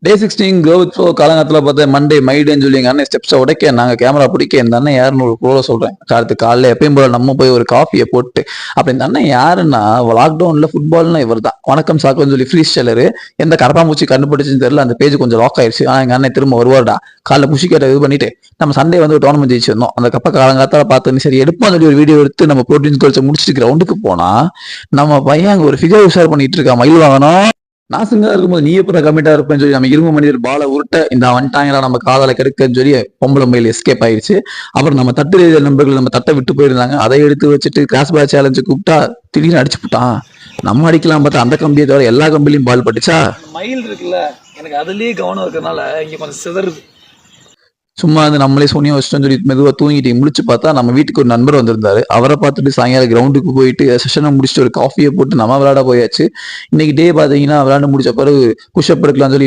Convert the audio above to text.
டே 16 growth bro காலங்காலத்தில் பார்த்தா Monday மைடேன்னு சொல்லி எங்கள் அண்ணன் ஸ்டெப்ஸை உடைக்க நாங்கள் கேமரா பிடிக்க இந்த அண்ணன் யாருன்னு ஒரு ப்ரோல சொல்கிறேன். அடுத்து காலைல எப்பயும் போல நம்ம போய் ஒரு காஃபியை போட்டு அப்படி இந்த அண்ணன் யாருன்னா லாக்டவுனில் ஃபுட்பால்னா இவர் தான். வணக்கம் சாக்குன்னு சொல்லி ஃப்ரீ ஸ்டைலரு எந்த கரப்பாம்பூச்சி கண்டுபிடிச்சுன்னு தெரியல, அந்த பேஜ் கொஞ்சம் லாக் ஆயிடுச்சு. ஆனால் எங்கள் அண்ணன் திரும்ப வருவார்டா காலைல புஷிக்கேட்டை இது பண்ணிட்டு நம்ம சண்டே வந்து ஒரு டோர்னமெண்ட் ஜெயிச்சு வந்தோம். அந்த கப்பை காலங்காலத்தில் பார்த்து சரி எடுப்போம் சொல்லி ஒரு வீடியோ எடுத்து நம்ம ப்ரோட்டீன் கோல்ஸை முடிச்சுட்டு கிரவுண்டுக்கு போனால் நம்ம பையன் அங்கே ஒரு ஃபிகர் உஷார் பண்ணிட்டு இருக்கா. மயில் வாங்கணும் நான் சிங்கா இருக்கும்போது நீ எப்ப கம்மிட்டா இருப்பேன்னு சொல்லி நம்ம இரும்பு மனிதர் பால உருட்ட இந்த வந்துட்டாங்களா நம்ம காதலை கெடுக்கன்னு சொல்லி பொம்பளை மயில் எஸ்கேப் ஆயிடுச்சு. அப்புறம் நம்ம தட்டு நண்பர்கள் நம்ம தட்டை விட்டு போயிருந்தாங்க. அதை எடுத்து வச்சுட்டு கிராஸ் பால் சேலஞ்சு கூப்பிட்டா திடீர்னு அடிச்சு போட்டான். நம்ம அடிக்கலாம் பார்த்தா அந்த கம்பியை தவிர எல்லா கம்பிலையும் பால் பட்டுச்சா. மயில் இருக்குல்ல, எனக்கு அதுலயே கவனம் இருக்கிறதுனால இங்க கொஞ்சம் சிதறுது. சும்மா வந்து நம்மளே சோனியா வச்சிட்டோம்னு சொல்லி மெதுவாக தூங்கிட்டு முடிச்சு பார்த்தா நம்ம வீட்டுக்கு ஒரு நண்பர் வந்திருந்தாரு. அவரை பார்த்துட்டு சாயங்காலம் கிரவுண்டுக்கு போயிட்டு செஷனை முடிச்சுட்டு ஒரு காஃபியை போட்டு நம்ம விளையாட போயாச்சு. இன்னைக்கு டே பார்த்தீங்கன்னா விளையாண்டு முடிச்ச பிறகு புஷ்அப் எடுக்கலாம்னு சொல்லி